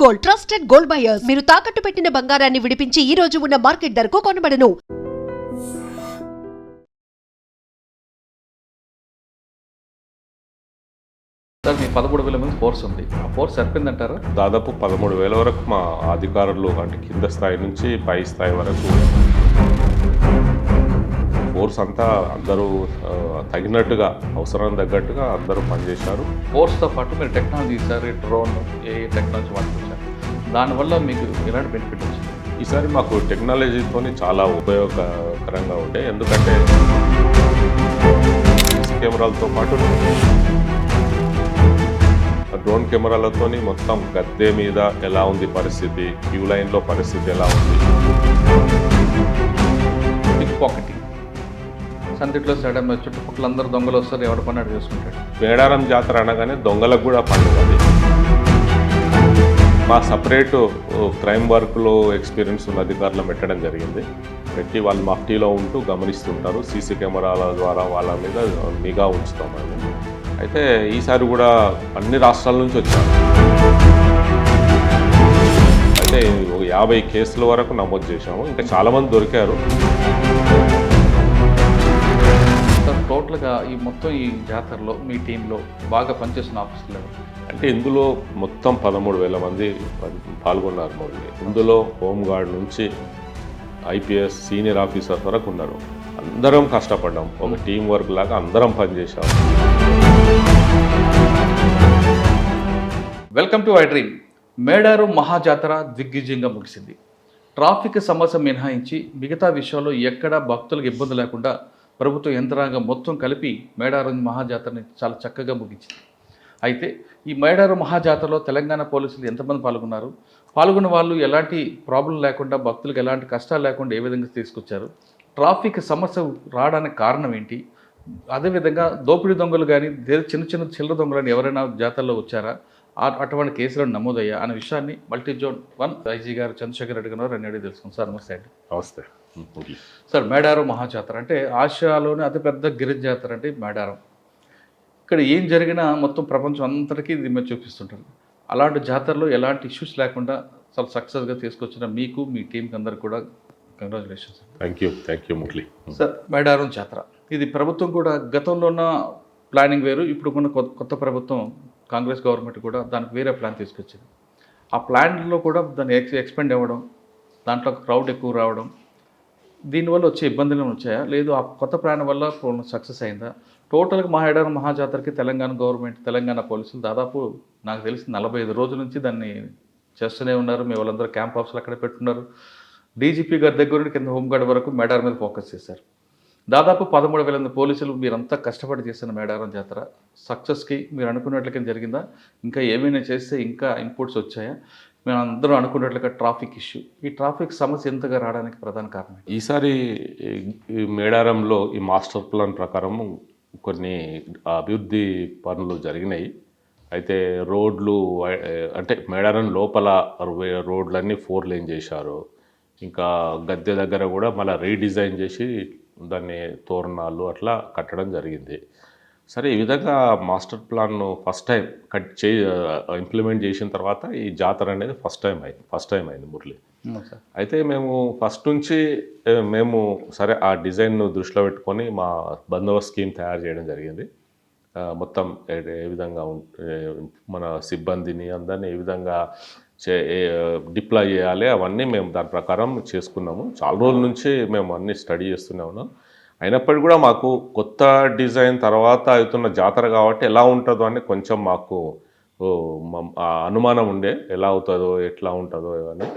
Gold, trusted gold buyers. మీరు తాకట్టు పెట్టిన బంగారాన్ని విడిపించి ఈ రోజు ఉన్న మార్కెట్ ధరకు కొనబడను. సార్ మీ 13,000 మంది ఫోర్స్ ఉంది. ఆ ఫోర్స్ సరిపోయిందంటారా? దాదాపు 13,000 వరకు మా అధికారులు అంటే కింద స్థాయి నుంచి పై స్థాయి వరకు ఫోర్స్ అంతా అందరూ తగినట్టుగా అవసరం తగ్గట్టుగా అందరూ పనిచేశారు. ఫోర్స్తో పాటు మీరు టెక్నాలజీ ఈసారి డ్రోన్ ఏ టెక్నాలజీ వాడుకొచ్చారు, దానివల్ల మీకు ఎలాంటి బెనిఫిట్ వచ్చింది? ఈసారి మాకు టెక్నాలజీతో చాలా ఉపయోగకరంగా ఉండే, ఎందుకంటే కెమెరాలతో పాటు డ్రోన్ కెమెరాలతో మొత్తం గద్దె మీద ఎలా ఉంది పరిస్థితి, క్యూ లైన్లో పరిస్థితి ఎలా ఉంది. పిక్ పాకెటింగ్ సందిట్లో సడన్ చుట్టుపక్కల అందరూ దొంగలు వస్తారు, ఎవరి పని అటు చేసుకుంటాడు. మేడారం జాతర అనగానే దొంగలకు కూడా పండుగ అది. మా సపరేటు క్రైమ్ వర్క్లో ఎక్స్పీరియన్స్ ఉన్న అధికారులు పెట్టడం జరిగింది. పెట్టి వాళ్ళు మఫ్టీలో ఉంటూ గమనిస్తుంటారు. సీసీ కెమెరాల ద్వారా వాళ్ళ మీద నిఘా ఉంచుతామని. అయితే ఈసారి కూడా అన్ని రాష్ట్రాల నుంచి వచ్చారు. అయితే 50 కేసుల వరకు నమోదు చేశాము. ఇంకా చాలామంది దొరికారు. టోటల్గా ఈ మొత్తం ఈ జాతరలో మీ టీంలో బాగా పనిచేస్తున్న ఆఫీసులు అంటే ఇందులో మొత్తం 13,000 మంది పాల్గొన్నారు. మళ్ళీ ఇందులో హోంగార్డ్ నుంచి ఐపీఎస్ సీనియర్ ఆఫీసర్ వరకు ఉన్నారు. అందరం కష్టపడ్డాం, ఒక టీం వర్క్ లాగా అందరం పనిచేసాం. Welcome to I dream. Medaram మహాజాతర దిగ్విజయంగా ముగిసింది. ట్రాఫిక్ సమస్య మినహాయించి మిగతా విషయాల్లో ఎక్కడా భక్తులకు ఇబ్బంది లేకుండా ప్రభుత్వ యంత్రాంగం మొత్తం కలిపి మేడారం మహాజాతరని చాలా చక్కగా ముగించింది. అయితే ఈ మేడారం మహాజాతరలో తెలంగాణ పోలీసులు ఎంతమంది పాల్గొన్నారు, పాల్గొన్న వాళ్ళు ఎలాంటి ప్రాబ్లం లేకుండా భక్తులకు ఎలాంటి కష్టాలు లేకుండా ఏ విధంగా తీసుకొచ్చారు, ట్రాఫిక్ సమస్య రావడానికి కారణం ఏంటి, అదేవిధంగా దోపిడీ దొంగలు కానీ చిన్న చిన్న చిల్లర దొంగలు కానీ ఎవరైనా జాతరలో వచ్చారా, అటువంటి కేసులను నమోదయ్యా అనే విషయాన్ని మల్టీజోన్ 1 ఐజీ గారు చంద్రశేఖర్ రెడ్డి గారు అడిగి తెలుసుకుంది. సార్ నమస్తే అండి. నమస్తే సార్, మేడారం మహాజాతర అంటే ఆసియాలోనే అతిపెద్ద గిరిజన జాతర అంటే మేడారం. ఇక్కడ ఏం జరిగినా మొత్తం ప్రపంచం అంతటికీ ఇది మీరు చూపిస్తుంటారు. అలాంటి జాతరలో ఎలాంటి ఇష్యూస్ లేకుండా చాలా సక్సెస్గా తీసుకొచ్చిన మీకు మీ టీంకి అందరికి కూడా congratulations. Thank you Murali. Sir, Medaram జాతర ఇది ప్రభుత్వం కూడా గతంలో ఉన్న ప్లానింగ్ వేరు, ఇప్పుడు ఉన్న కొత్త ప్రభుత్వం కాంగ్రెస్ గవర్నమెంట్ కూడా దానికి వేరే ప్లాన్ తీసుకొచ్చింది. ఆ ప్లాన్లో కూడా దాన్ని ఎక్స్పెండ్ అవ్వడం, దాంట్లో క్రౌడ్ ఎక్కువ రావడం, దీనివల్ల వచ్చే ఇబ్బందులు వచ్చాయా, లేదు ఆ కొత్త ప్లాన్ వల్ల సక్సెస్ అయిందా? టోటల్గా మేడారం మహాజాతరకి తెలంగాణ గవర్నమెంట్, తెలంగాణ పోలీసులు దాదాపు నాకు తెలిసి 45 రోజుల నుంచి దాన్ని చేస్తూనే ఉన్నారు. మీ వాళ్ళందరూ క్యాంప్ ఆఫీసులు అక్కడే పెట్టుకున్నారు. డీజీపీ గారి దగ్గర నుండి కింద హోంగార్డ్ వరకు మేడారం మీద ఫోకస్ చేశారు. దాదాపు 13,000 మంది పోలీసులు మీరంతా కష్టపడి చేసిన మేడారం జాతర సక్సెస్కి మీరు అనుకున్నట్లుగా జరిగిందా? ఇంకా ఏమైనా చేస్తే ఇంకా ఇన్పుట్స్ వచ్చాయా? మేము అందరూ అనుకున్నట్లుగా ట్రాఫిక్ ఇష్యూ, ఈ ట్రాఫిక్ సమస్య ఎంతగా రావడానికి ప్రధాన కారణం? ఈసారి మేడారంలో ఈ మాస్టర్ ప్లాన్ ప్రకారం కొన్ని అభివృద్ధి పనులు జరిగినాయి. అయితే రోడ్లు అంటే మేడారం లోపల రోడ్లన్నీ 4 లేన్ చేశారు. ఇంకా గద్దె దగ్గర కూడా మళ్ళీ రీడిజైన్ చేసి దాన్ని తోరణాలు అట్లా కట్టడం జరిగింది. సరే, ఈ విధంగా master plan first time implement చేసిన తర్వాత ఈ జాతర అనేది ఫస్ట్ టైం అయింది మురళి. అయితే మేము ఫస్ట్ నుంచి మేము సరే ఆ డిజైన్ను దృష్టిలో పెట్టుకొని మా బందోబస్తు స్కీమ్ తయారు చేయడం జరిగింది. మొత్తం ఏ విధంగా మన సిబ్బందిని అందరినీ ఏ విధంగా డిప్లాయ్ చేయాలి అవన్నీ మేము దాని ప్రకారం చేసుకున్నాము. చాలా రోజుల నుంచి మేము అన్నీ స్టడీ చేస్తూనే ఉన్నాం. అయినప్పటికీ కూడా మాకు కొత్త డిజైన్ తర్వాత అవుతున్న జాతర కాబట్టి ఎలా ఉంటుందో అని కొంచెం మాకు అనుమానం ఉండే, ఎలా అవుతుందో ఎట్లా ఉంటుందో అని.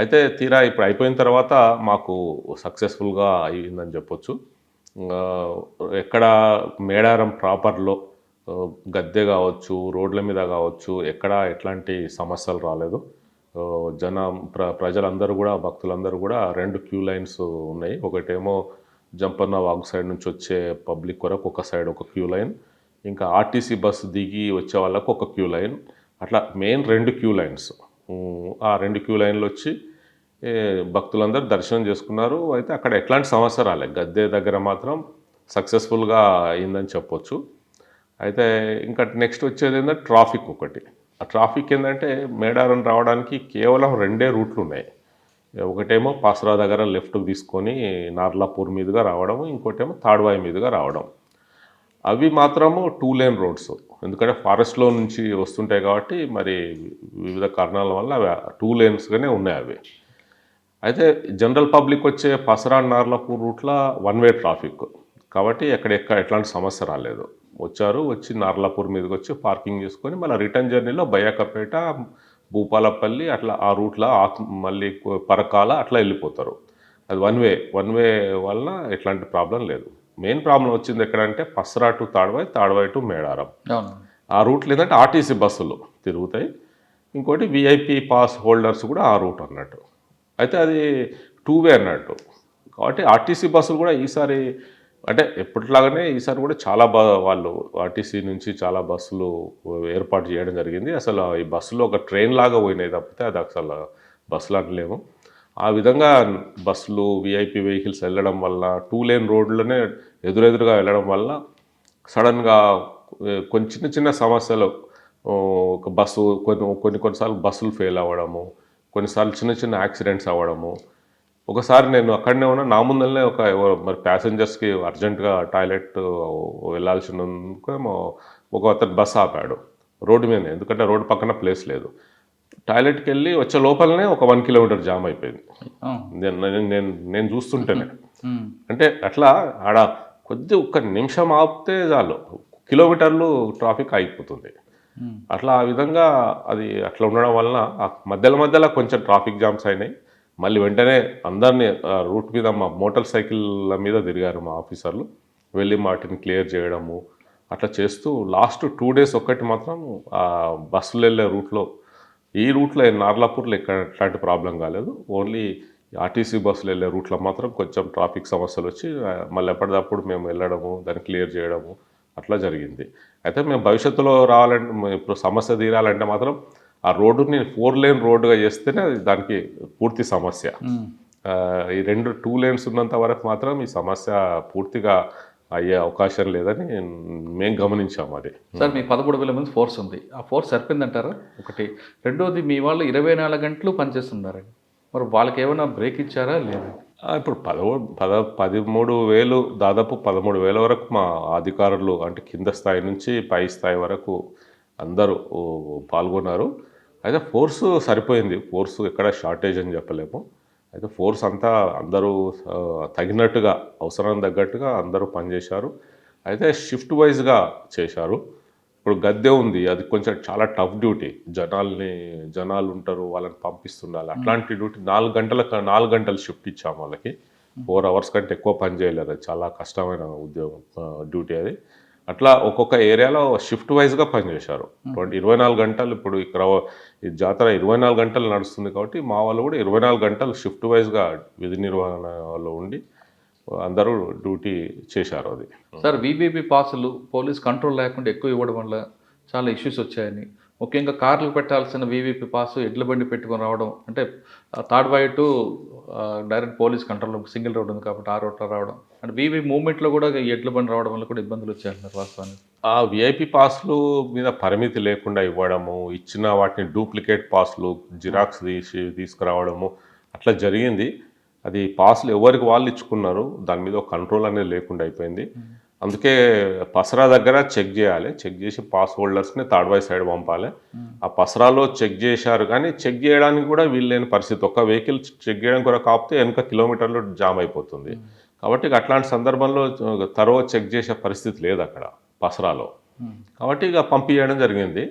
అయితే తీరా ఇప్పుడు అయిపోయిన తర్వాత మాకు సక్సెస్ఫుల్గా అయిందని చెప్పొచ్చు. ఎక్కడ మేడారం ప్రాపర్లో గద్దె కావచ్చు, రోడ్ల మీద కావచ్చు, ఎక్కడ ఎట్లాంటి సమస్యలు రాలేదు. ప్రజలందరూ కూడా, భక్తులందరూ కూడా 2 క్యూ లైన్స్ ఉన్నాయి. ఒకటేమో జంపన్న వాగు సైడ్ నుంచి వచ్చే పబ్లిక్ కొరకు ఒక సైడ్ ఒక క్యూ లైన్, ఇంకా ఆర్టీసీ బస్సు దిగి వచ్చే వాళ్ళకు ఒక క్యూ లైన్, అట్లా మెయిన్ 2 క్యూ లైన్స్. ఆ 2 క్యూ లైన్లు వచ్చి భక్తులందరూ దర్శనం చేసుకున్నారు. అయితే అక్కడ ఎట్లాంటి సమస్య రాలేదు. గద్దె దగ్గర మాత్రం సక్సెస్ఫుల్గా అయిందని చెప్పొచ్చు. అయితే ఇంకా నెక్స్ట్ వచ్చేది ఏంటంటే ట్రాఫిక్ ఒకటి. ఆ ట్రాఫిక్ ఏంటంటే మేడారం రావడానికి కేవలం 2 రూట్లు ఉన్నాయి. ఒకటేమో పాసరా దగ్గర లెఫ్ట్‌కి తీసుకొని నార్లాపూర్ మీదుగా రావడం, ఇంకోటేమో తాడ్వాయి మీదుగా రావడం. అవి మాత్రము 2 లేన్ రోడ్స్. ఎందుకంటే ఫారెస్ట్‌లో నుంచి వస్తుంటాయి కాబట్టి మరి వివిధ కారణాల వల్ల అవి 2 లేన్స్‌గానే ఉన్నాయి అవి. అయితే జనరల్ పబ్లిక్ వచ్చే పసరా నార్లాపూర్ రూట్‌లో వన్ వే ట్రాఫిక్. కాబట్టి ఎట్లాంటి సమస్య రాలేదు. వచ్చి నార్లాపూర్ మీదకి వచ్చి పార్కింగ్ చేసుకొని మళ్ళీ రిటర్న్ జర్నీలో బయ్యాకపేట, భూపాలపల్లి అట్లా ఆ రూట్‌లో మళ్ళీ పరకాల అట్లా వెళ్ళిపోతారు. అది వన్ వే వలన ఎట్లాంటి ప్రాబ్లం లేదు. మెయిన్ ప్రాబ్లం వచ్చింది ఎక్కడంటే పసరా టు తాడ్వాయి, తాడ్వాయి టు మేడారం. అవును. ఆ రూట్లో ఏంటంటే ఆర్టీసీ బస్సులు తిరుగుతాయి. ఇంకోటి వీఐపీ పాస్ హోల్డర్స్ కూడా ఆ రూట్ అన్నట్టు. అయితే అది 2 వే అన్నట్టు. కాబట్టి ఆర్టీసీ బస్సులు కూడా ఈసారి అంటే ఎప్పటిలాగానే ఈసారి కూడా చాలా వాళ్ళు ఆర్టీసీ నుంచి చాలా బస్సులు ఏర్పాటు చేయడం జరిగింది. అసలు ఈ బస్సులో ఒక ట్రైన్ లాగా పోయినాయి తప్పితే అది అసలు బస్సులు అనలేము. ఆ విధంగా బస్సులు వీఐపీ వెహికల్స్ వెళ్ళడం వల్ల 2 లేన్ రోడ్లోనే ఎదురెదురుగా వెళ్ళడం వల్ల సడన్గా కొన్ని చిన్న చిన్న సమస్యలు ఒక బస్సు కొన్నిసార్లు బస్సులు ఫెయిల్ అవ్వడము, కొన్నిసార్లు చిన్న చిన్న యాక్సిడెంట్స్ అవ్వడము. ఒకసారి నేను అక్కడనే ఉన్నా, నా ముందరనే మరి ప్యాసింజర్స్కి అర్జెంటుగా టాయిలెట్ వెళ్ళాల్సినందుకేమో ఒక అతను బస్సు ఆపాడు రోడ్డు మీదనే. ఎందుకంటే రోడ్డు పక్కన ప్లేస్ లేదు. టాయిలెట్కి వెళ్ళి వచ్చే లోపలనే ఒక 1 కిలోమీటర్ జామ్ అయిపోయింది. నేను చూస్తుంటేనే. అంటే అట్లా ఆడ ఒక్క నిమిషం ఆపితే చాలు కిలోమీటర్లు ట్రాఫిక్ ఆగిపోతుంది. అట్లా ఆ విధంగా అది అట్లా ఉండడం వలన మధ్యలో కొంచెం ట్రాఫిక్ జామ్స్ అయినాయి. మళ్ళీ వెంటనే అందరినీ రూట్ మీద మా మోటార్ సైకిళ్ళ మీద తిరిగారు మా ఆఫీసర్లు. వెళ్ళి వాటిని క్లియర్ చేయడము అట్లా చేస్తూ లాస్ట్ 2 డేస్ ఒక్కటి మాత్రం బస్సులు వెళ్ళే రూట్లో, ఈ రూట్లో నార్లాపూర్లో ఎట్లాంటి ప్రాబ్లం కాలేదు. ఓన్లీ ఆర్టీసీ బస్సులు వెళ్ళే రూట్లో మాత్రం కొంచెం ట్రాఫిక్ సమస్యలు వచ్చి మళ్ళీ ఎప్పటికప్పుడు మేము వెళ్ళడము, దాన్ని క్లియర్ చేయడము అట్లా జరిగింది. అయితే మేము భవిష్యత్తులో రావాలంటే ఇప్పుడు సమస్య తీరాలంటే మాత్రం ఆ రోడ్డుని 4 లేన్ రోడ్డుగా చేస్తేనే అది దానికి పూర్తి సమస్య. ఈ 2 లేన్స్ ఉన్నంత వరకు మాత్రం ఈ సమస్య పూర్తిగా అయ్యే అవకాశం లేదని మేము గమనించాము. అది సార్ మీ 13,000 మంది ఫోర్స్ ఉంది. ఆ ఫోర్స్ సరిపోయిందంటారా? ఒకటి. రెండోది మీ వాళ్ళు 24 గంటలు పనిచేస్తున్నారండి. మరి వాళ్ళకి ఏమైనా బ్రేక్ ఇచ్చారా లేదా? ఇప్పుడు 13,000 దాదాపు 13,000 వరకు మా అధికారులు అంటే కింద స్థాయి నుంచి పై స్థాయి వరకు అందరూ పాల్గొన్నారు. అయితే ఫోర్సు సరిపోయింది. ఫోర్సు ఎక్కడ షార్టేజ్ అని చెప్పలేము. అయితే ఫోర్స్ అంతా అందరూ తగినట్టుగా అవసరం తగ్గట్టుగా అందరూ పనిచేశారు. అయితే షిఫ్ట్ వైజ్గా చేశారు. ఇప్పుడు గద్దె ఉంది, అది కొంచెం చాలా టఫ్ డ్యూటీ. జనాలు ఉంటారు, వాళ్ళని పంపిస్తుండాలి. అట్లాంటి డ్యూటీ 4 గంటలు షిఫ్ట్ ఇచ్చాము వాళ్ళకి. 4 అవర్స్ కంటే ఎక్కువ పని చేయలేరు. అది చాలా కష్టమైన ఉద్యోగం, డ్యూటీ అది. అట్లా ఒక్కొక్క ఏరియాలో షిఫ్ట్ వైజ్గా పనిచేశారు. 24 గంటలు. ఇప్పుడు ఇక్కడ ఈ జాతర 24 గంటలు నడుస్తుంది కాబట్టి మా వాళ్ళు కూడా 24 గంటలు షిఫ్ట్ వైజ్గా విధి నిర్వహణలో ఉండి అందరూ డ్యూటీ చేశారు. అది సార్ వీవీపీ పాసులు పోలీస్ కంట్రోల్ లేకుండా ఎక్కువ ఇవ్వడం వల్ల చాలా ఇష్యూస్ వచ్చాయని, ముఖ్యంగా కార్లు పెట్టాల్సిన వీవీపీ పాసు ఎడ్ల బండి పెట్టుకొని రావడం, అంటే Tadvai to direct police control single road ఉంది కాబట్టి ఆ రోడ్లో రావడం, అంటే వీవీ మూవ్మెంట్లో కూడా ఈ ఎడ్ల బండి రావడం వల్ల కూడా ఇబ్బందులు వచ్చాయంటున్నారు వాస్తవానికి. ఆ విఐపి పాస్లు మీద పరిమితి లేకుండా ఇవ్వడము, ఇచ్చిన వాటిని డూప్లికేట్ పాస్లు జిరాక్స్ తీసుకురావడము అట్లా జరిగింది. అది పాస్లు ఎవరికి వాళ్ళు ఇచ్చుకున్నారు. దాని మీద ఒక కంట్రోల్ అనేది లేకుండా అయిపోయింది. అందుకే పసరా దగ్గర చెక్ చేయాలి. చెక్ చేసి పాస్ హోల్డర్స్ని తాడ్వాయి సైడ్ పంపాలి. ఆ పసరాలో చెక్ చేశారు కానీ చెక్ చేయడానికి కూడా వీల్లేని పరిస్థితి. ఒక వెహికల్ చెక్ చేయడానికి కూడా కాకపోతే వెనుక కిలోమీటర్లు జామ్ అయిపోతుంది. కాబట్టి అట్లాంటి సందర్భంలో తరువాత చెక్ చేసే పరిస్థితి లేదు అక్కడ పసరాలో. కాబట్టి ఇక పంపించడం జరిగింది.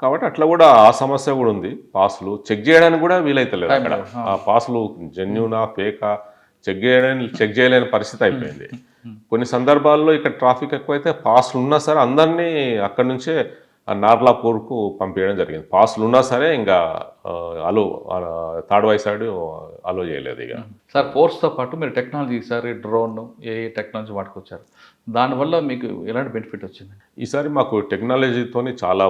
కాబట్టి అట్లా కూడా ఆ సమస్య కూడా ఉంది. పాసులు చెక్ చేయడానికి కూడా వీలైతలేదు అక్కడ. ఆ పాసులు జెన్యూనా ఫేకా చెక్ చేయలేని పరిస్థితి అయిపోయింది. కొన్ని సందర్భాల్లో ఇక్కడ ట్రాఫిక్ ఎక్కువైతే పాసులు ఉన్నా సరే అందరినీ అక్కడి నుంచే నార్లాపూర్కు పంపించడం జరిగింది. పాసులు ఉన్నా సరే ఇంకా తాడ్వాయి సైడ్ అలో చేయలేదు ఇక. సార్ ఫోర్స్తో పాటు మీరు టెక్నాలజీ ఈసారి డ్రోన్ ఏ టెక్నాలజీ వాడుకొచ్చారు, దానివల్ల మీకు ఎలాంటి బెనిఫిట్ వచ్చింది? ఈసారి మాకు టెక్నాలజీతోని చాలా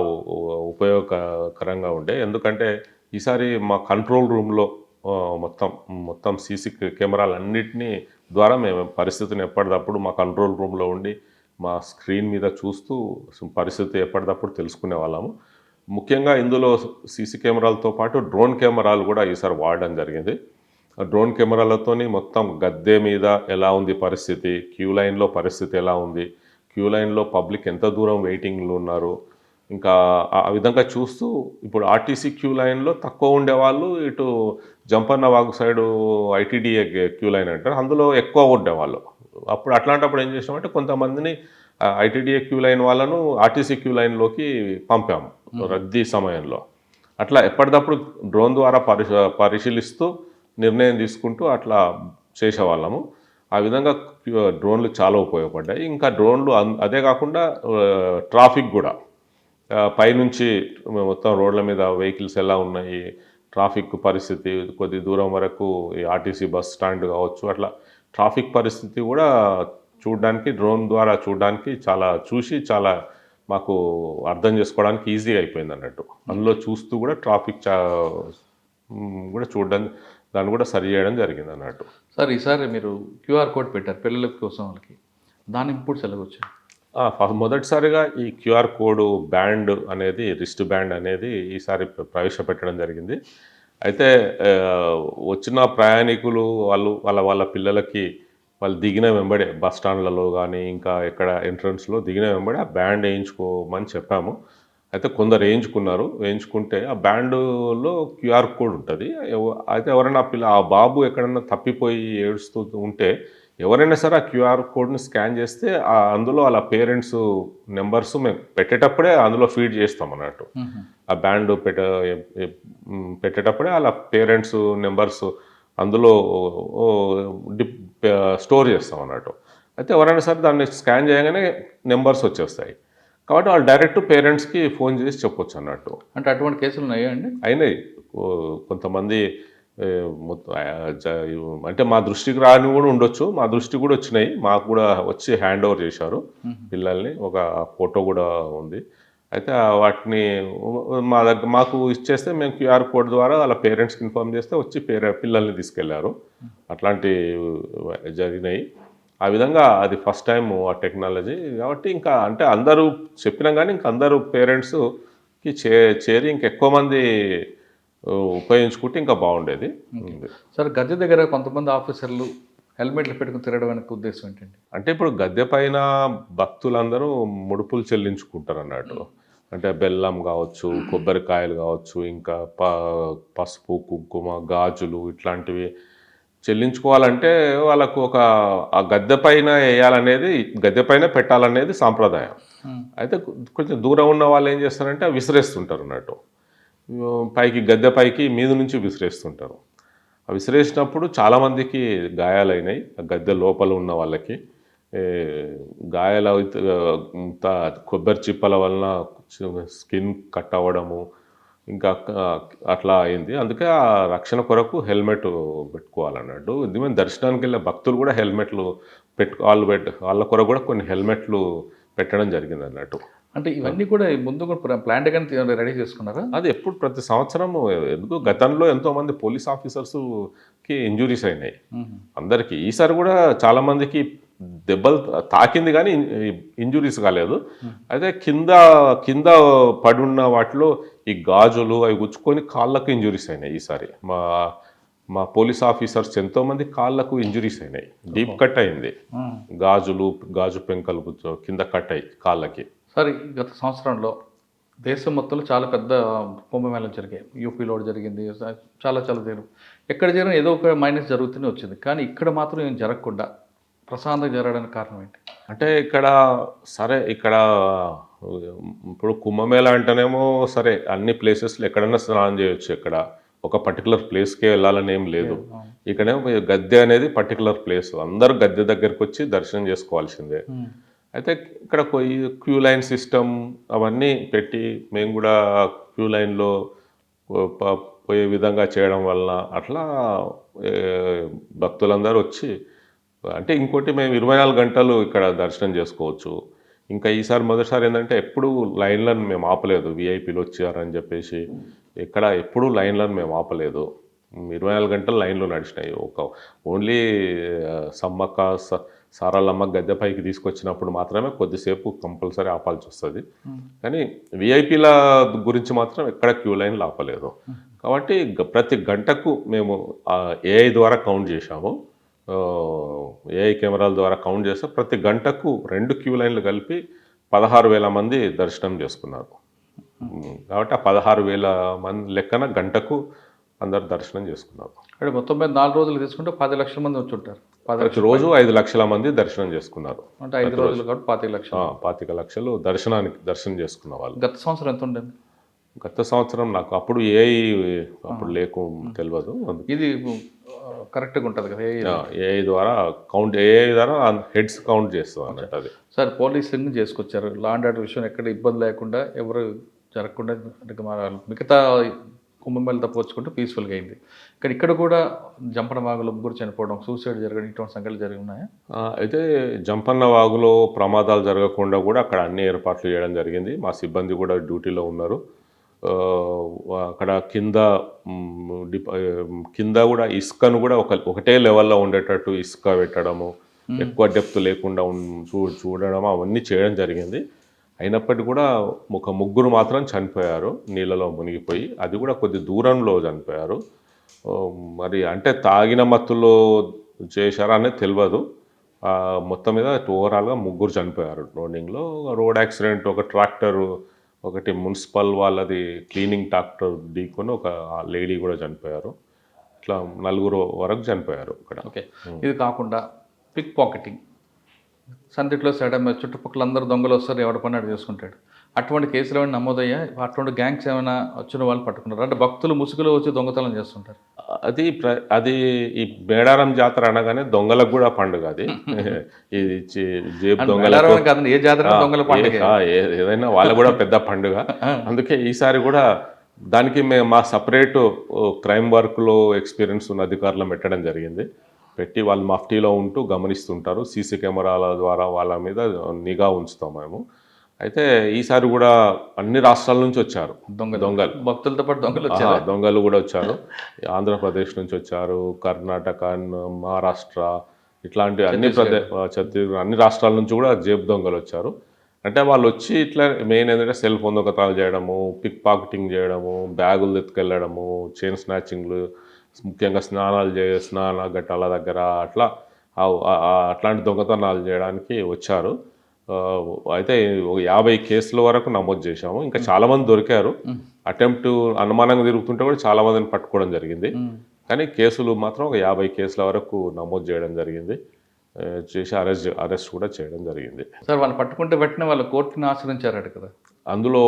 ఉపయోగకరంగా ఉండే. ఎందుకంటే ఈసారి మా కంట్రోల్ రూమ్లో మొత్తం సీసీ కెమెరాలన్నింటినీ ద్వారా మేము పరిస్థితిని ఎప్పటికప్పుడు మా కంట్రోల్ రూమ్లో ఉండి మా స్క్రీన్ మీద చూస్తూ పరిస్థితి ఎప్పటికప్పుడు తెలుసుకునే వాళ్ళము. ముఖ్యంగా ఇందులో సీసీ కెమెరాలతో పాటు డ్రోన్ కెమెరాలు కూడా ఈసారి వాడడం జరిగింది. ఆ డ్రోన్ కెమెరాలతోని మొత్తం గద్దె మీద ఎలా ఉంది పరిస్థితి, క్యూ లైన్లో పరిస్థితి ఎలా ఉంది, క్యూ లైన్లో పబ్లిక్ ఎంత దూరం వెయిటింగ్లో ఉన్నారు, ఇంకా ఆ విధంగా చూస్తూ ఇప్పుడు ఆర్టీసీ క్యూ లైన్లో తక్కువ ఉండేవాళ్ళు, ఇటు జంపన్న వాగు సైడు ఐటీడీఏ క్యూ లైన్ అంటారు, అందులో ఎక్కువ ఉండేవాళ్ళు. అప్పుడు అట్లాంటప్పుడు ఏం చేసామంటే కొంతమందిని ఐటీడీఏ క్యూ లైన్ వాళ్ళను ఆర్టీసీ క్యూ లైన్లోకి పంపాము రద్దీ సమయంలో. అట్లా ఎప్పటికప్పుడు డ్రోన్ ద్వారా పరిశీలిస్తూ నిర్ణయం తీసుకుంటూ అట్లా చేసేవాళ్ళము. ఆ విధంగా డ్రోన్లు చాలా ఉపయోగపడ్డాయి. ఇంకా డ్రోన్లు అదే కాకుండా ట్రాఫిక్ కూడా పైనుంచి మొత్తం రోడ్ల మీద వెహికల్స్ ఎలా ఉన్నాయి, ట్రాఫిక్ పరిస్థితి కొద్ది దూరం వరకు ఈ ఆర్టీసీ బస్ స్టాండ్ కావచ్చు, అట్లా ట్రాఫిక్ పరిస్థితి కూడా చూడడానికి డ్రోన్ ద్వారా చూడడానికి చాలా మాకు అర్థం చేసుకోవడానికి ఈజీ అయిపోయింది అన్నట్టు. అందులో చూస్తూ కూడా ట్రాఫిక్ కూడా చూడడానికి దాన్ని కూడా సరి చేయడం జరిగింది అన్నట్టు. సార్ ఈసారి మీరు క్యూఆర్ కోడ్ పెట్టారు పిల్లల కోసం వాళ్ళకి, దాని ఇంపుట్స్ ఎలాగొచ్చాయి? మొదటిసారిగా ఈ క్యూఆర్ కోడ్ బ్యాండ్ అనేది రిస్ట్ బ్యాండ్ అనేది ఈసారి ప్రవేశపెట్టడం జరిగింది. అయితే వచ్చిన ప్రయాణికులు వాళ్ళ పిల్లలకి వాళ్ళు దిగిన వెంబడే బస్ స్టాండ్లలో కానీ ఇంకా ఎక్కడ ఎంట్రన్స్లో దిగిన వెంబడే ఆ బ్యాండ్ వేయించుకోమని చెప్పాము. అయితే కొందరు వేయించుకుంటే ఆ బ్యాండ్లో క్యూఆర్ కోడ్ ఉంటుంది. అయితే ఎవరైనా ఆ బాబు ఎక్కడన్నా తప్పిపోయి ఏడుస్తూ ఉంటే ఎవరైనా సరే ఆ క్యూఆర్ కోడ్ని స్కాన్ చేస్తే అందులో వాళ్ళ పేరెంట్స్ నెంబర్స్ మేము పెట్టేటప్పుడే అందులో ఫీడ్ చేస్తాం అన్నట్టు. ఆ బ్యాండ్ పెట్టేటప్పుడే వాళ్ళ పేరెంట్స్ నెంబర్స్ అందులో స్టోర్ చేస్తాం అన్నట్టు. అయితే ఎవరైనా సరే దాన్ని స్కాన్ చేయగానే నెంబర్స్ వచ్చేస్తాయి. కాబట్టి వాళ్ళు డైరెక్ట్ పేరెంట్స్కి ఫోన్ చేసి చెప్పొచ్చు అన్నట్టు. అంటే అటువంటి కేసులు ఉన్నాయా అండి? అయినాయి. కొంతమంది అంటే మా దృష్టికి రాని కూడా ఉండొచ్చు, మా దృష్టికి కూడా వచ్చినాయి. మాకు కూడా వచ్చి హ్యాండ్ ఓవర్ చేశారు పిల్లల్ని. ఒక ఫోటో కూడా ఉంది. అయితే వాటిని మాకు ఇచ్చేస్తే మేము క్యూఆర్ కోడ్ ద్వారా వాళ్ళ పేరెంట్స్కి ఇన్ఫార్మ్ చేస్తే వచ్చి పిల్లల్ని తీసుకెళ్లారు. అట్లాంటి జరిగినాయి. ఆ విధంగా అది ఫస్ట్ టైం ఆ టెక్నాలజీ కాబట్టి ఇంకా అంటే అందరూ చెప్పినా కానీ ఇంక అందరూ పేరెంట్స్కి చేరి ఇంకెక్కువ మంది ఉపయోగించుకుంటే ఇంకా బాగుండేది. సార్ గద్దె దగ్గర కొంతమంది ఆఫీసర్లు హెల్మెట్లు పెట్టుకుని తిరగడం అనే ఉద్దేశం ఏంటండి? అంటే ఇప్పుడు గద్దె పైన భక్తులందరూ ముడుపులు చెల్లించుకుంటారు అన్నట్టు. అంటే బెల్లం కావచ్చు, కొబ్బరికాయలు కావచ్చు, ఇంకా పసుపు, కుంకుమ, గాజులు ఇట్లాంటివి చెల్లించుకోవాలంటే వాళ్ళకు ఆ గద్దె పైన వేయాలనేది, గద్దె పైన పెట్టాలనేది సాంప్రదాయం. అయితే కొంచెం దూరం ఉన్న వాళ్ళు ఏం చేస్తారంటే విసిరేస్తుంటారు అన్నట్టు. గద్దె పైకి మీద నుంచి విసిరేస్తుంటారు. విసిరేసినప్పుడు చాలామందికి గాయాలైనాయి. గద్దె లోపల ఉన్న వాళ్ళకి గాయాలు కొబ్బరి చిప్పల వలన స్కిన్ కట్ అవ్వడము ఇంకా అట్లా అయింది. అందుకే ఆ రక్షణ కొరకు హెల్మెట్ పెట్టుకోవాలన్నట్టు. ఇది దర్శనానికి వెళ్ళే భక్తులు కూడా హెల్మెట్లు వాళ్ళ కొరకు కూడా కొన్ని హెల్మెట్లు పెట్టడం జరిగింది అన్నట్టు. అంటే ఇవన్నీ కూడా ముందు ప్లాంట్ కానీ రెడీ చేసుకున్నారా? అది ఎప్పుడు ప్రతి సంవత్సరం ఎందుకు గతంలో ఎంతోమంది పోలీస్ ఆఫీసర్స్కి ఇంజురీస్ అయినాయి అందరికీ. ఈసారి కూడా చాలామందికి దెబ్బలు తాకింది కానీ ఇంజురీస్ కాలేదు. అయితే కింద పడున్న వాటిలో ఈ గాజులు అవి గుచ్చుకొని కాళ్ళకు ఇంజురీస్ అయినాయి. ఈసారి మా పోలీస్ ఆఫీసర్స్ ఎంతోమంది కాళ్ళకు ఇంజురీస్ అయినాయి. డీప్ కట్ అయింది. గాజు పెంకలు కింద కట్ అయ్యి కాళ్ళకి. సార్ గత సంవత్సరంలో దేశం మొత్తంలో చాలా పెద్ద కుంభమేళం జరిగాయి. యూపీలో జరిగింది, చాలా జరిగింది. ఎక్కడ జరిగినా ఏదో ఒక మైనస్ జరుగుతూనే వచ్చింది. కానీ ఇక్కడ మాత్రం ఏం జరగకుండా ప్రశాంతంగా జరగడానికి కారణం ఏంటి? అంటే ఇక్కడ ఇప్పుడు కుంభమేళ అంటేనేమో సరే అన్ని ప్లేసెస్లో ఎక్కడైనా స్నానం చేయొచ్చు. ఇక్కడ ఒక పర్టికులర్ ప్లేస్కే వెళ్ళాలని ఏం లేదు. ఇక్కడేమో గద్దె అనేది పర్టికులర్ ప్లేస్. అందరూ గద్దె దగ్గరికి వచ్చి దర్శనం చేసుకోవాల్సిందే. అయితే ఇక్కడ క్యూ లైన్ సిస్టమ్ అవన్నీ పెట్టి మేము కూడా క్యూ లైన్లో పోయే విధంగా చేయడం వలన అట్లా భక్తులందరూ వచ్చి అంటే ఇంకోటి మేము 24 గంటలు ఇక్కడ దర్శనం చేసుకోవచ్చు. ఇంకా ఈసారి మొదటిసారి ఏంటంటే ఎప్పుడు లైన్లను మేము ఆపలేదు. విఐపీలు వచ్చారని చెప్పేసి ఎప్పుడూ లైన్లను మేము ఆపలేదు. 24 గంటలు లైన్లో నడిచినాయి. ఓన్లీ సారాలమ్మ గద్దెపైకి తీసుకొచ్చినప్పుడు మాత్రమే కొద్దిసేపు కంపల్సరీ ఆపాల్సి వస్తుంది. కానీ విఐపీల గురించి మాత్రం ఎక్కడ క్యూ లైన్లు ఆపలేదు. కాబట్టి ప్రతి గంటకు మేము ఏఐ ద్వారా కౌంట్ చేశాము. ఏఐ కెమెరాల ద్వారా కౌంట్ చేస్తే ప్రతి గంటకు 2 క్యూ లైన్లు కలిపి 16,000 మంది దర్శనం చేసుకున్నారు. కాబట్టి ఆ 16,000 మంది లెక్కన గంటకు అందరు దర్శనం చేసుకున్నారు. అంటే మొత్తం మీద 4 రోజులు తీసుకుంటే 10 లక్షల మంది వచ్చి ఉంటారు. ప్రతి రోజు 5 లక్షల మంది దర్శనం చేసుకున్నారు. అంటే 5 రోజులు కాబట్టి 25 లక్షలు. 25 లక్షలు దర్శనం చేసుకున్న వాళ్ళు. గత సంవత్సరం ఎంత ఉండేది? గత సంవత్సరం నాకు అప్పుడు ఏఐ అప్పుడు తెలియదు. ఇది కరెక్ట్గా ఉంటుంది కదా ఏఐ ద్వారా ఏఐ ద్వారా హెడ్స్ కౌంట్ చేస్తాం అన్నట్టు. అది సార్ పోలీసుని చేసుకొచ్చారు. లా అండ్ ఆర్డర్ విషయం ఎక్కడ ఇబ్బంది లేకుండా ఎవరు జరగకుండా మిగతా కుంభమేళతో పోల్చుకుంటూ పీస్ఫుల్గా అయింది. కానీ ఇక్కడ కూడా జంపన వాగులో ముగ్గురు చనిపోవడం, సూసైడ్ జరగడం ఇటువంటి సంఘటనలు జరిగి ఉన్నాయా? అయితే జంపన్న వాగులో ప్రమాదాలు జరగకుండా కూడా అక్కడ అన్ని ఏర్పాట్లు చేయడం జరిగింది. మా సిబ్బంది కూడా డ్యూటీలో ఉన్నారు. అక్కడ కింద కూడా ఇసుకను కూడా ఒకటే లెవెల్లో ఉండేటట్టు ఇసుక పెట్టడము, ఎక్కువ డెప్త్ లేకుండా చూడడం అవన్నీ చేయడం జరిగింది. అయినప్పటికీ కూడా ఒక ముగ్గురు మాత్రం చనిపోయారు నీళ్ళలో మునిగిపోయి. అది కూడా కొద్ది దూరంలో చనిపోయారు. మరి అంటే తాగిన మత్తులో చేశారా అనేది తెలియదు. మొత్తం మీద ఓవరాల్గా ముగ్గురు చనిపోయారు రోడింగ్లో. రోడ్ యాక్సిడెంట్, ఒక ట్రాక్టరు, ఒకటి మున్సిపల్ వాళ్ళది క్లీనింగ్ ట్రాక్టర్ ఢీకొని ఒక లేడీ కూడా చనిపోయారు. ఇట్లా 4 వరకు చనిపోయారు ఇక్కడ. ఓకే, ఇది కాకుండా పిక్ పాకెటింగ్, సందిట్లో సైడ్ చుట్టుపక్కల అందరూ దొంగలు వస్తారు, ఎవడ పని అడు చేసుకుంటాడు. అటువంటి కేసులు ఏమైనా నమోదయ్యా? అటువంటి గ్యాంగ్స్ ఏమైనా వచ్చిన వాళ్ళు పట్టుకున్నారు? అంటే భక్తులు ముసుగులో వచ్చి దొంగతనం చేస్తుంటారు. అది ఈ మేడారం జాతర అనగానే దొంగలకు కూడా పండుగ. అది ఇది జేబు దొంగలకు కాదండి, ఏ జాతర దొంగల పండుగ, ఏదైనా వాళ్ళ కూడా పెద్ద పండుగ. అందుకే ఈసారి కూడా దానికి మా సపరేటు క్రైమ్ వర్క్లో ఎక్స్పీరియన్స్ ఉన్న అధికారులను పెట్టడం జరిగింది. పెట్టి వాళ్ళు మఫ్టీలో ఉంటూ గమనిస్తుంటారు. సీసీ కెమెరాల ద్వారా వాళ్ళ మీద నిఘా ఉంచుతాం మేము. అయితే ఈసారి కూడా అన్ని రాష్ట్రాల నుంచి వచ్చారు దొంగలు. భక్తులతో పాటు దొంగలు కూడా వచ్చారు. ఆంధ్రప్రదేశ్ నుంచి వచ్చారు, కర్ణాటక, మహారాష్ట్ర, ఇట్లాంటి ఛత్తీస్గఢ్ అన్ని రాష్ట్రాల నుంచి కూడా జేబు దొంగలు వచ్చారు. అంటే వాళ్ళు వచ్చి ఇట్లా మెయిన్ ఏంటంటే సెల్ ఫోన్ దొంగతనాలు చేయడము, పిక్ పాకెటింగ్ చేయడము, బ్యాగులు ఎత్తుకెళ్ళడము, చైన్ స్నాచింగ్లు, ముఖ్యంగా స్నాన ఘట్టాల దగ్గర అట్లాంటి దొంగతనాలు చేయడానికి వచ్చారు. అయితే 50 కేసుల వరకు నమోదు చేశాము. ఇంకా చాలామంది దొరికారు. అటెంప్ట్ అనుమానంగా తిరుగుతుంటే కూడా చాలామందిని పట్టుకోవడం జరిగింది. కానీ కేసులు మాత్రం ఒక 50 కేసుల వరకు నమోదు చేయడం జరిగింది. చేసి అరెస్ట్ కూడా చేయడం జరిగింది. సార్ వాళ్ళు పట్టుకుంటే వెంటనే వాళ్ళు కోర్టుని ఆశ్రయించారట కదా. అందులో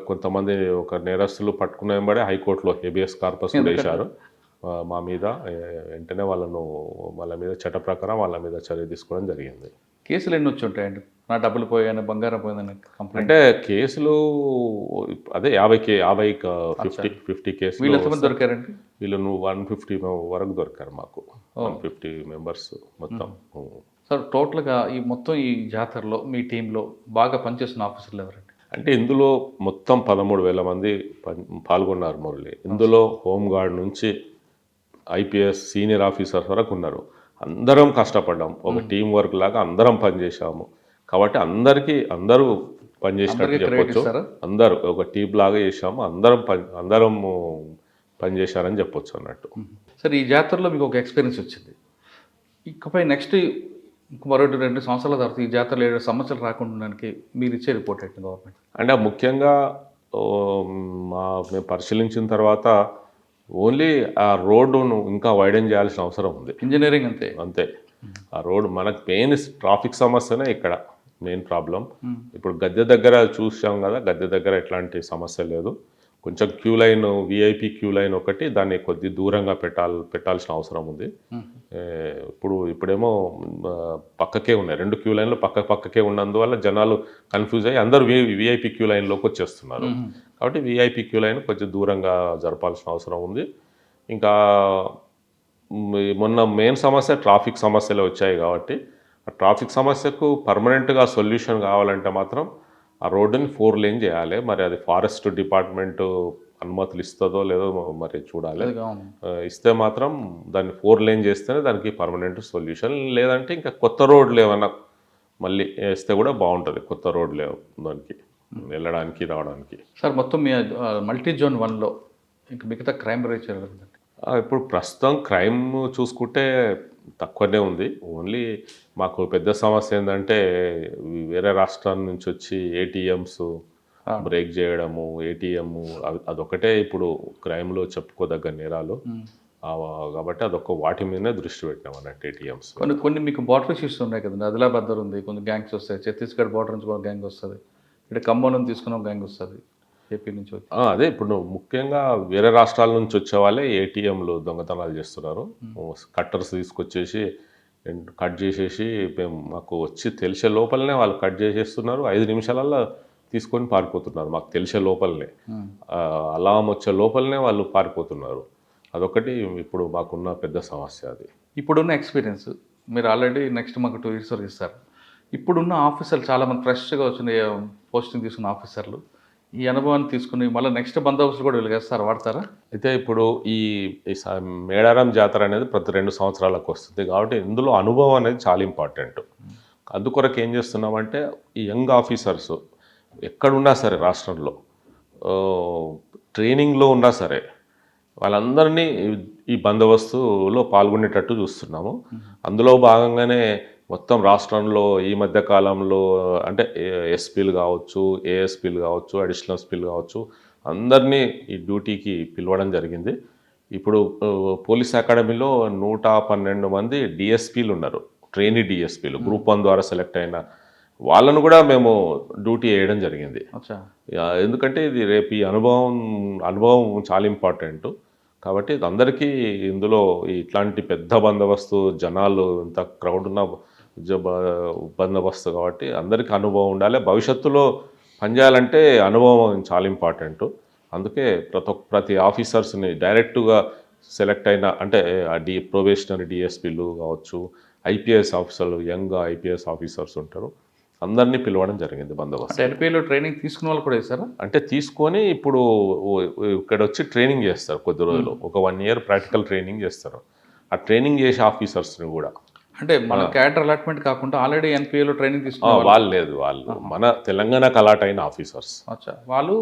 కొంతమంది నేరస్తులు పట్టుకున్న వెంబడే హైకోర్టులో హేబియస్ కార్పస్ వేశారు మా మీద. వెంటనే వాళ్ళ మీద చట్ట ప్రకారం వాళ్ళ మీద చర్య తీసుకోవడం జరిగింది. కేసులు ఎన్ని వచ్చి ఉంటాయండి? నా డబ్బులు పోయాను, బంగారం పోయిందని కంప్లైంట్. అంటే కేసులు అదే 50 కేసులు. వీళ్ళు ఎంతమంది దొరికారండి? వీళ్ళు 150 వరకు దొరికారు మాకు. 150 మెంబర్స్ మొత్తం. సార్ టోటల్గా ఈ జాతరలో మీ టీంలో బాగా పనిచేస్తున్న ఆఫీసర్లు ఎవరండి? అంటే ఇందులో మొత్తం 13,000 మంది పాల్గొన్నారు మురళి. ఇందులో హోంగార్డ్ నుంచి ఐపీఎస్ సీనియర్ ఆఫీసర్స్ వరకు ఉన్నారు. అందరం కష్టపడ్డాం. ఒక టీం వర్క్ లాగా అందరం పనిచేసాము. కాబట్టి అందరూ పనిచేసినట్టు చెప్పొచ్చు. అందరూ ఒక టీం లాగా చేసాము. అందరం పనిచేశారని చెప్పొచ్చు అన్నట్టు. సరే, ఈ జాతరలో మీకు ఒక ఎక్స్పీరియన్స్ వచ్చింది. ఇకపై నెక్స్ట్ మరో 2 సంవత్సరాల తర్వాత ఈ జాతరలో 7 సమస్యలు రాకుండా మీరు ఇచ్చే రిపోర్ట్ ఏంటి గవర్నమెంట్? అంటే ముఖ్యంగా మేము పరిశీలించిన తర్వాత ఓన్లీ ఆ రోడ్డును ఇంకా వైడెన్ చేయాల్సిన అవసరం ఉంది. ఇంజనీరింగ్ అంతే. ఆ రోడ్డు మనకు మెయిన్ ట్రాఫిక్ సమస్యనే ఇక్కడ మెయిన్ ప్రాబ్లం. ఇప్పుడు గద్దె దగ్గర చూసాం కదా, గద్దె దగ్గర ఎట్లాంటి సమస్య లేదు. కొంచెం queue line, VIP queue line ఒకటి, దాన్ని కొద్ది దూరంగా పెట్టాల్సిన అవసరం ఉంది. ఇప్పుడేమో పక్కకే ఉన్నాయి, 2 క్యూ లైన్లు పక్కకే ఉన్నందువల్ల జనాలు కన్ఫ్యూజ్ అయ్యి అందరూ విఐపి క్యూ లైన్లోకి వచ్చేస్తున్నారు. కాబట్టి విఐపి క్యూ లైన్ కొంచెం దూరంగా జరపాల్సిన అవసరం ఉంది. ఇంకా మొన్న మెయిన్ సమస్య ట్రాఫిక్ సమస్యలే వచ్చాయి. కాబట్టి ఆ ట్రాఫిక్ సమస్యకు పర్మనెంట్గా సొల్యూషన్ కావాలంటే మాత్రం ఆ రోడ్డుని 4 లేన్ చేయాలి. మరి అది ఫారెస్ట్ డిపార్ట్మెంట్ అనుమతులు ఇస్తుందో లేదో మరి చూడాలి. అవును. ఇస్తే మాత్రం దాన్ని 4 లేన్ చేస్తేనే దానికి పర్మనెంట్ సొల్యూషన్, లేదంటే ఇంకా కొత్త రోడ్లు ఏమైనా మళ్ళీ వేస్తే కూడా బాగుంటుంది. కొత్త రోడ్లు దానికి వెళ్ళడానికి రావడానికి. సార్ మొత్తం మీ మల్టీ జోన్ 1లో ఇంకా మిగతా క్రైమ్ రేట్ జరుగుతుందండి. ఇప్పుడు ప్రస్తుతం క్రైమ్ చూసుకుంటే తక్కువనే ఉంది. ఓన్లీ మాకు పెద్ద సమస్య ఏంటంటే వేరే రాష్ట్రాల నుంచి వచ్చి ఏటీఎంస్ బ్రేక్ చేయడము, ఏటీఎం అదొకటే ఇప్పుడు క్రైమ్లో చెప్పుకోదగ్గ నేరాలు. కాబట్టి అదొక వాటి మీదనే దృష్టి పెట్టినాం అన్నట్టు, ఏటీఎంస్. కొన్ని మీకు బార్డర్ ఇష్యూస్ ఉన్నాయి కదండి. ఆదిలాబాద్ దగ్గర ఉంది, కొన్ని గ్యాంగ్స్ వస్తాయి. ఛత్తీస్గఢ్ బార్డర్ నుంచి కూడా గ్యాంగ్ వస్తుంది, ఇక్కడ ఖమ్మం నుంచి తీసుకున్న గ్యాంగ్ వస్తుంది, ఏపీ నుంచి వచ్చి. అదే ఇప్పుడు ముఖ్యంగా వేరే రాష్ట్రాల నుంచి వచ్చే వాళ్ళే ఏటీఎంలు దొంగతనాలు చేస్తున్నారు. కట్టర్స్ తీసుకొచ్చేసి కట్ చేసేసి మాకు వచ్చి తెలిసే లోపలనే వాళ్ళు కట్ చేసేస్తున్నారు. 5 నిమిషాలలో తీసుకొని పారిపోతున్నారు. మాకు తెలిసే లోపలనే, అలారం వచ్చే లోపలనే వాళ్ళు పారిపోతున్నారు. అదొకటి ఇప్పుడు మాకున్న పెద్ద సమస్య. అది ఇప్పుడున్న ఎక్స్పీరియన్స్ మీరు ఆల్రెడీ నెక్స్ట్ మాకు 2 years వరకు ఇస్తారు. ఇప్పుడున్న ఆఫీసర్లు చాలామంది ఫ్రెష్గా వచ్చిన పోస్టింగ్ తీసుకున్న ఆఫీసర్లు ఈ అనుభవాన్ని తీసుకుని మళ్ళీ నెక్స్ట్ బందోబస్తు కూడా వెలిగేస్తారు, వాడతారా? అయితే ఇప్పుడు ఈ మేడారం జాతర అనేది ప్రతి 2 సంవత్సరాలకు వస్తుంది కాబట్టి ఇందులో అనుభవం అనేది చాలా ఇంపార్టెంట్. అందుకొరకు ఏం చేస్తున్నామంటే ఈ యంగ్ ఆఫీసర్స్ ఎక్కడున్నా సరే రాష్ట్రంలో ట్రైనింగ్లో ఉన్నా సరే వాళ్ళందరినీ ఈ బందోబస్తులో పాల్గొనేటట్టు చూస్తున్నాము. అందులో భాగంగానే మొత్తం రాష్ట్రంలో ఈ మధ్య కాలంలో అంటే ఎస్పీలు కావచ్చు, ఏఎస్పీలు కావచ్చు, అడిషనల్ ఎస్పీలు కావచ్చు, అందరినీ ఈ డ్యూటీకి పిలవడం జరిగింది. ఇప్పుడు పోలీస్ అకాడమీలో 112 మంది డిఎస్పీలు ఉన్నారు, ట్రైనీ డిఎస్పీలు. గ్రూప్ 1 ద్వారా సెలెక్ట్ అయిన వాళ్ళను కూడా మేము డ్యూటీ వేయడం జరిగింది. ఎందుకంటే ఇది రేపు ఈ అనుభవం చాలా ఇంపార్టెంట్. కాబట్టి అందరికీ ఇందులో ఇట్లాంటి పెద్ద బందోబస్తు, జనాలు ఇంత క్రౌడ్ ఉన్న బందోబస్తు కాబట్టి అందరికీ అనుభవం ఉండాలి. భవిష్యత్తులో పనిచేయాలంటే అనుభవం చాలా ఇంపార్టెంట్. అందుకే ప్రతి ఆఫీసర్స్ని డైరెక్ట్గా సెలెక్ట్ అయిన అంటే ప్రొబేషనరీ డిఎస్పీలు కావచ్చు, ఐపీఎస్ ఆఫీసర్లు, యంగ్ ఐపీఎస్ ఆఫీసర్స్ ఉంటారు, అందరినీ పిలవడం జరిగింది బందోబస్తు. ఎన్పిఏలో ట్రైనింగ్ తీసుకున్న వాళ్ళు కూడా వేస్తారా? అంటే తీసుకొని ఇప్పుడు ఇక్కడ వచ్చి ట్రైనింగ్ చేస్తారు కొద్ది రోజులు, ఒక 1 year ప్రాక్టికల్ ట్రైనింగ్ చేస్తారు. ఆ ట్రైనింగ్ చేసే ఆఫీసర్స్ని కూడా అంటే మన క్యాడర్ అలాట్మెంట్ కాకుండా ఆల్రెడీ ఎన్పిఏలో ట్రైనింగ్ తీసుకున్న వాళ్ళు లేదు, వాళ్ళు మన తెలంగాణకు అలాట్ అయిన ఆఫీసర్స్. వాళ్ళు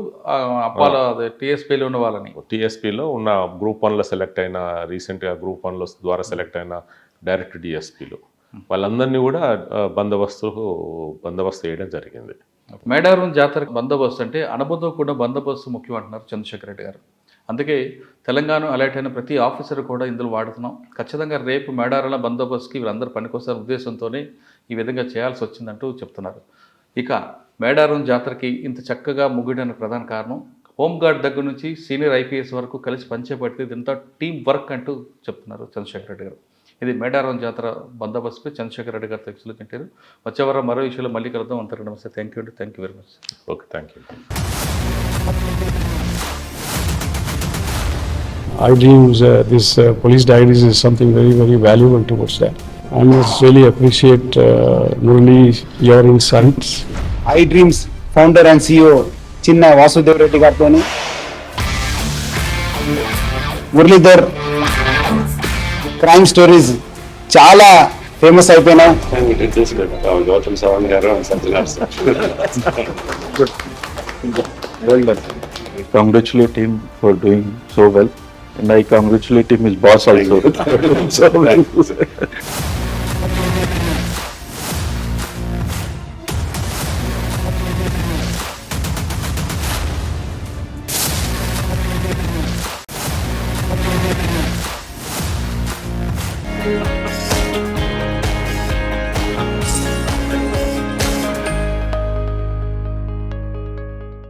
అప్పాలో టీఎస్పీలో ఉన్న వాళ్ళని, టీఎస్పీలో ఉన్న గ్రూప్ 1లో సెలెక్ట్ అయిన, రీసెంట్గా గ్రూప్ 1లో ద్వారా సెలెక్ట్ అయిన డైరెక్ట్ డిఎస్పీలు, వాళ్ళందరినీ కూడా బందోబస్తు చేయడం జరిగింది. మేడారం జాతర బందోబస్తు అంటే అనుబంధం కూడా బందోబస్తు ముఖ్యం అంటున్నారు చంద్రశేఖర్ రెడ్డి గారు. అందుకే తెలంగాణ అలర్ట్ అయిన ప్రతి ఆఫీసర్ కూడా ఇందులో వాడుతున్నాం. ఖచ్చితంగా రేపు మేడారాల బందోబస్తుకి వీళ్ళందరూ పనికొస్తారు ఉద్దేశంతోనే ఈ విధంగా చేయాల్సి వచ్చిందంటూ చెప్తున్నారు. ఇక మేడారం జాతరకి ఇంత చక్కగా ముగియడానికి ప్రధాన కారణం హోంగార్డ్ దగ్గర నుంచి సీనియర్ ఐపీఎస్ వరకు కలిసి పనిచేపట్టి ఇదంతా టీం వర్క్ అంటూ చెప్తున్నారు చంద్రశేఖర్ రెడ్డి గారు. ఇది మేడారం జాతర బందోబస్తుపై చంద్రశేఖర్ రెడ్డి గారు ఎక్స్లు తింటారు. వచ్చే వారం మరో విషయంలో మళ్ళీ కలుద్దాం. అందరికీ నమస్తే. Thank you very much. Okay, thank you. I dreams, this police diaries is something very, very valuable towards that. I must really appreciate Murali, your insights. I dreams founder and CEO Chinna Vasudev Reddy గారితోని Muralidhar crime stories చాలా famous అయిపోయినాయి. Gautam Savan garu and Sanjay Well done. I congratulate him for doing so well, and I congratulate him his boss also. So well.